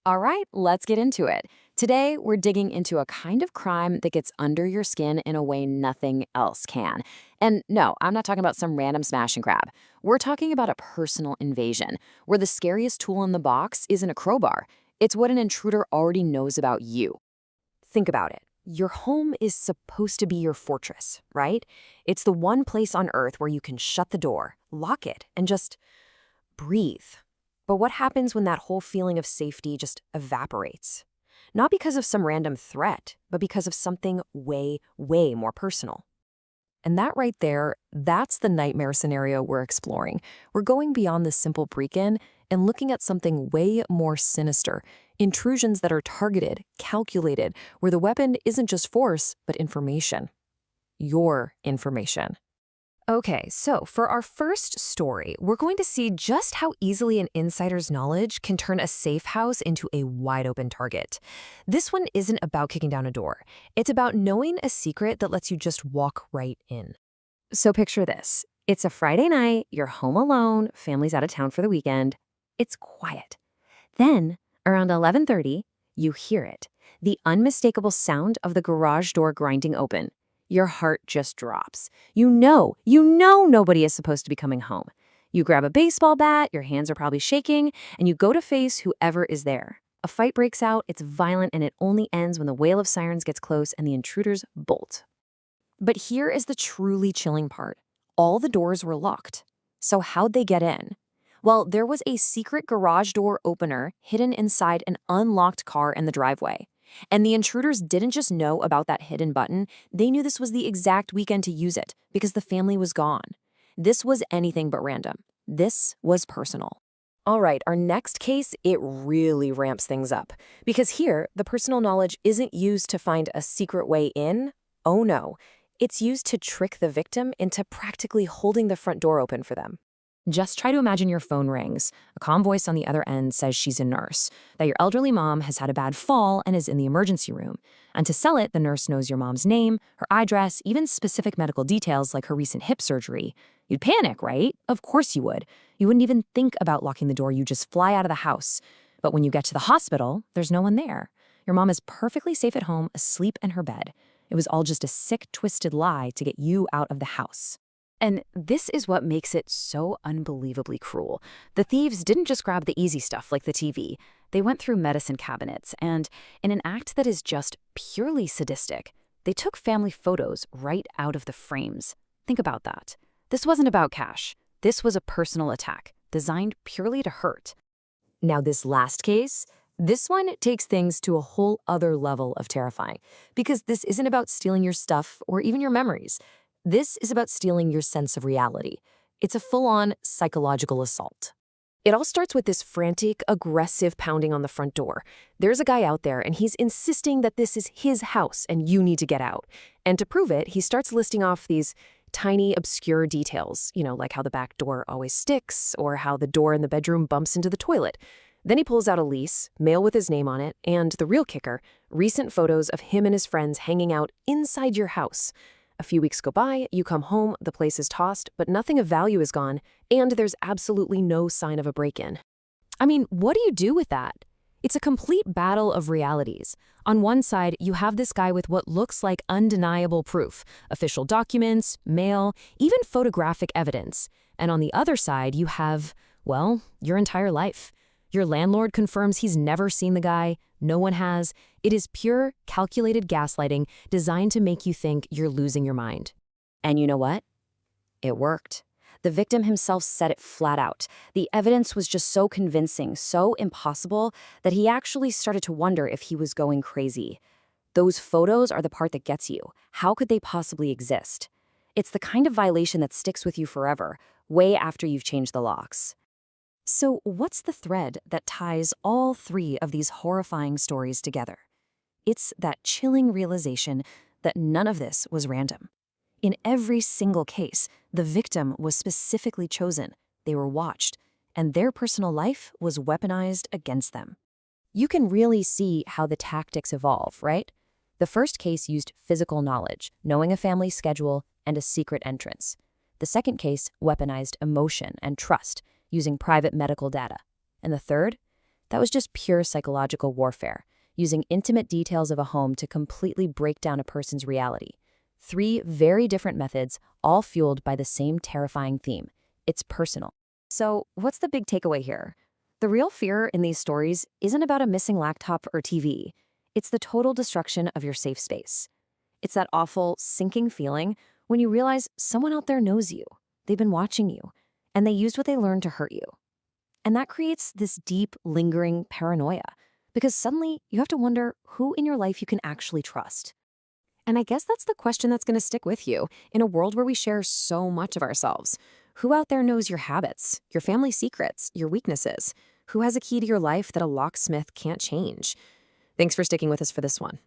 All right, let's get into it. Today, we're digging into a kind of crime that gets under your skin in a way nothing else can. And no, I'm not talking about some random smash and grab. We're talking about a personal invasion, where the scariest tool in the box isn't a crowbar. It's what an intruder already knows about you. Think about it. Your home is supposed to be your fortress, right? It's the one place on earth where you can shut the door, lock it, and just breathe. But what happens when that whole feeling of safety just evaporates? Not because of some random threat, but because of something way, way more personal. And that right there, that's the nightmare scenario we're exploring. We're going beyond the simple break-in and looking at something way more sinister. Intrusions that are targeted, calculated, where the weapon isn't just force, but information. Your information. Okay, so for our first story, we're going to see just how easily an insider's knowledge can turn a safe house into a wide-open target. This one isn't about kicking down a door. It's about knowing a secret that lets you just walk right in. So picture this. It's a Friday night, you're home alone, family's out of town for the weekend. It's quiet. Then, around 11:30, you hear it. The unmistakable sound of the garage door grinding open. Your heart just drops. You know nobody is supposed to be coming home. You grab a baseball bat, your hands are probably shaking, and you go to face whoever is there. A fight breaks out, it's violent, and it only ends when the wail of sirens gets close and the intruders bolt. But here is the truly chilling part. All the doors were locked. So how'd they get in? Well, there was a secret garage door opener hidden inside an unlocked car in the driveway. And the intruders didn't just know about that hidden button, they knew this was the exact weekend to use it because the family was gone. This was anything but random. This was personal. All right, our next case, it really ramps things up. Because here, the personal knowledge isn't used to find a secret way in. Oh no, it's used to trick the victim into practically holding the front door open for them. Just try to imagine your phone rings. A calm voice on the other end says she's a nurse, that your elderly mom has had a bad fall and is in the emergency room. And to sell it, the nurse knows your mom's name, her address, even specific medical details like her recent hip surgery. You'd panic, right? Of course you would. You wouldn't even think about locking the door, you just fly out of the house. But when you get to the hospital, there's no one there. Your mom is perfectly safe at home, asleep in her bed. It was all just a sick, twisted lie to get you out of the house. And this is what makes it so unbelievably cruel. The thieves didn't just grab the easy stuff like the TV. They went through medicine cabinets, and in an act that is just purely sadistic, they took family photos right out of the frames. Think about that. This wasn't about cash. This was a personal attack, designed purely to hurt. Now this last case, this one takes things to a whole other level of terrifying, because this isn't about stealing your stuff or even your memories. This is about stealing your sense of reality. It's a full-on psychological assault. It all starts with this frantic, aggressive pounding on the front door. There's a guy out there, and he's insisting that this is his house and you need to get out. And to prove it, he starts listing off these tiny, obscure details, like how the back door always sticks or how the door in the bedroom bumps into the toilet. Then he pulls out a lease, mail with his name on it, and the real kicker, recent photos of him and his friends hanging out inside your house. A few weeks go by, you come home, the place is tossed, but nothing of value is gone, and there's absolutely no sign of a break-in. I mean, what do you do with that? It's a complete battle of realities. On one side, you have this guy with what looks like undeniable proof, official documents, mail, even photographic evidence. And on the other side, you have, well, your entire life. Your landlord confirms he's never seen the guy. No one has. It is pure, calculated gaslighting designed to make you think you're losing your mind. And you know what? It worked. The victim himself said it flat out. The evidence was just so convincing, so impossible, that he actually started to wonder if he was going crazy. Those photos are the part that gets you. How could they possibly exist? It's the kind of violation that sticks with you forever, way after you've changed the locks. So what's the thread that ties all three of these horrifying stories together? It's that chilling realization that none of this was random. In every single case, the victim was specifically chosen, they were watched, and their personal life was weaponized against them. You can really see how the tactics evolve, right? The first case used physical knowledge, knowing a family's schedule, and a secret entrance. The second case weaponized emotion and trust, using private medical data. And the third? That was just pure psychological warfare, using intimate details of a home to completely break down a person's reality. 3 very different methods, all fueled by the same terrifying theme. It's personal. So, what's the big takeaway here? The real fear in these stories isn't about a missing laptop or TV. It's the total destruction of your safe space. It's that awful, sinking feeling when you realize someone out there knows you. They've been watching you, and they used what they learned to hurt you. And that creates this deep, lingering paranoia, because suddenly you have to wonder who in your life you can actually trust. And I guess that's the question that's going to stick with you in a world where we share so much of ourselves. Who out there knows your habits, your family secrets, your weaknesses? Who has a key to your life that a locksmith can't change? Thanks for sticking with us for this one.